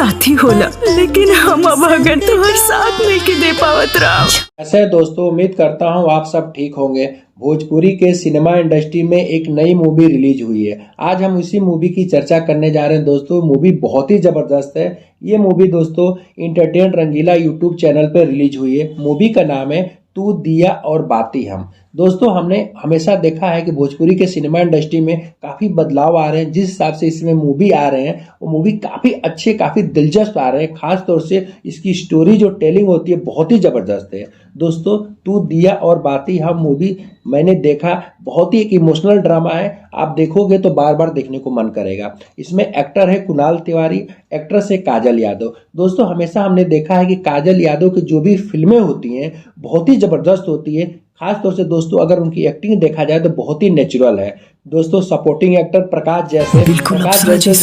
साथी होला, लेकिन हम अब अगर तुम्हारे साथ नहीं के दे पावत राम। ऐसे दोस्तों, उम्मीद करता हूँ आप सब ठीक होंगे। भोजपुरी के सिनेमा इंडस्ट्री में एक नई मूवी रिलीज हुई है। आज हम इसी मूवी की चर्चा करने जा रहे हैं दोस्तों। मूवी बहुत ही जबरदस्त है। ये मूवी दोस्तों इंटरटेन रंगीला यूट्यूब चैनल पर रिलीज हुई है। मूवी का नाम है तू दिया और बाती हम। दोस्तों, हमने हमेशा देखा है कि भोजपुरी के सिनेमा इंडस्ट्री में काफ़ी बदलाव आ रहे हैं। जिस हिसाब से इसमें मूवी आ रहे हैं वो मूवी काफ़ी अच्छे, काफ़ी दिलचस्प आ रहे हैं। खास तौर से इसकी स्टोरी जो टेलिंग होती है बहुत ही ज़बरदस्त है। दोस्तों, तू दिया और बाती हम मूवी मैंने देखा, बहुत ही एक इमोशनल ड्रामा है। आप देखोगे तो बार बार देखने को मन करेगा। इसमें एक्टर है कुणाल तिवारी, एक्ट्रेस है काजल यादव। दोस्तों, हमेशा हमने देखा है कि काजल यादव की जो भी फिल्में होती हैं बहुत ही ज़बरदस्त होती है। खास तौर से दोस्तों अगर उनकी एक्टिंग देखा जाए तो बहुत ही नेचुरल है। दोस्तों, सपोर्टिंग एक्टर प्रकाश जैसे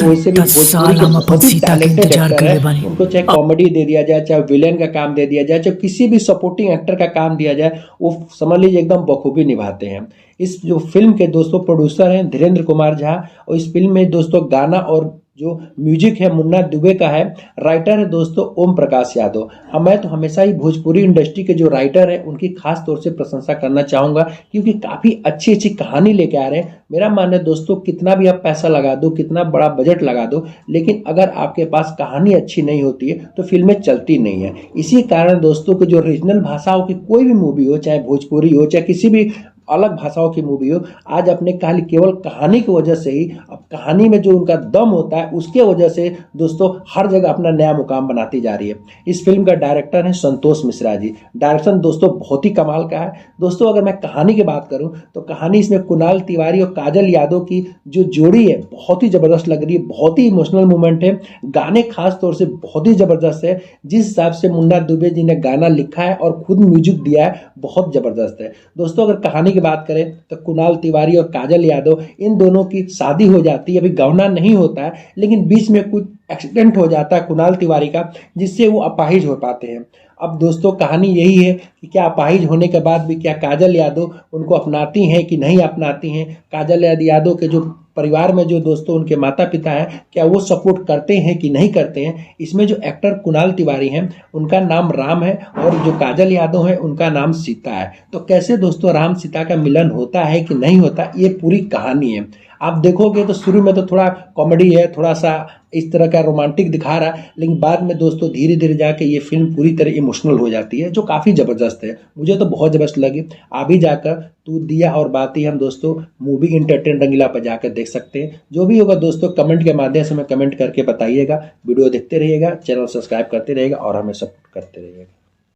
वैसे भी भोजपुरी के बहुत ही टैलेंटेड एक्टर है। उनको चाहे कॉमेडी दे दिया जाए, चाहे विलेन का काम दे दिया जाए, चाहे किसी भी सपोर्टिंग एक्टर का काम दिया जाए, वो समझ लीजिए एकदम बखूबी निभाते हैं। इस जो फिल्म के दोस्तों प्रोड्यूसर हैं धीरेन्द्र कुमार झा, और इस फिल्म में दोस्तों गाना और जो म्यूजिक है मुन्ना दुबे का है। राइटर है दोस्तों ओम प्रकाश यादव। मैं तो हमेशा ही भोजपुरी इंडस्ट्री के जो राइटर है उनकी खास तौर से प्रशंसा करना चाहूँगा, क्योंकि काफ़ी अच्छी अच्छी कहानी लेके आ रहे हैं। मेरा मानना है दोस्तों, कितना भी आप पैसा लगा दो, कितना बड़ा बजट लगा दो, लेकिन अगर आपके पास कहानी अच्छी नहीं होती है तो फिल्में चलती नहीं है। इसी कारण दोस्तों की जो रीजनल भाषाओं की कोई भी मूवी हो, चाहे भोजपुरी हो, चाहे किसी भी अलग भाषाओं की मूवी हो, आज अपने केवल कहानी की वजह से ही, अब कहानी में जो उनका दम होता है उसके वजह से दोस्तों हर जगह अपना नया मुकाम बनाती जा रही है। इस फिल्म का डायरेक्टर है संतोष मिश्रा जी। डायरेक्शन दोस्तों बहुत ही कमाल का है। दोस्तों, अगर मैं कहानी की बात करूं तो कहानी इसमें कुणाल तिवारी और काजल यादव की जो जोड़ी है बहुत ही जबरदस्त लग रही है। बहुत ही इमोशनल मूवमेंट है। गाने खास तौर से बहुत ही जबरदस्त है। जिस हिसाब से मुन्ना दुबे जी ने गाना लिखा है और खुद म्यूजिक दिया है बहुत जबरदस्त है। दोस्तों, अगर कहानी बात करें तो कुणाल तिवारी और काजल यादव इन दोनों की शादी हो जाती है। अभी गौना नहीं होता है, लेकिन बीच में कुछ एक्सीडेंट हो जाता है कुणाल तिवारी का, जिससे वो अपाहिज हो पाते हैं। अब दोस्तों कहानी यही है कि क्या अपाहिज होने के बाद भी क्या काजल यादव उनको अपनाती हैं कि नहीं अपनाती हैं। काजल यादव के जो परिवार में जो दोस्तों उनके माता पिता हैं, क्या वो सपोर्ट करते हैं कि नहीं करते हैं। इसमें जो एक्टर कुणाल तिवारी हैं उनका नाम राम है, और जो काजल यादव है उनका नाम सीता है। तो कैसे दोस्तों राम सीता का मिलन होता है कि नहीं होता, ये पूरी कहानी है। आप देखोगे तो शुरू में तो थोड़ा कॉमेडी है, थोड़ा सा इस तरह का रोमांटिक दिखा रहा है, लेकिन बाद में दोस्तों धीरे धीरे जाके ये फिल्म पूरी तरह इमोशनल हो जाती है, जो काफ़ी ज़बरदस्त है। मुझे तो बहुत ज़बरदस्त लगी। आप भी जाकर तू दिया और बाती हम दोस्तों मूवी इंटरटेन रंगीला पर जाकर देख सकते हैं। जो भी होगा दोस्तों कमेंट के माध्यम से हमें कमेंट करके बताइएगा। वीडियो देखते रहिएगा, चैनल सब्सक्राइब करते रहिएगा और हमें सपोर्ट करते रहिएगा।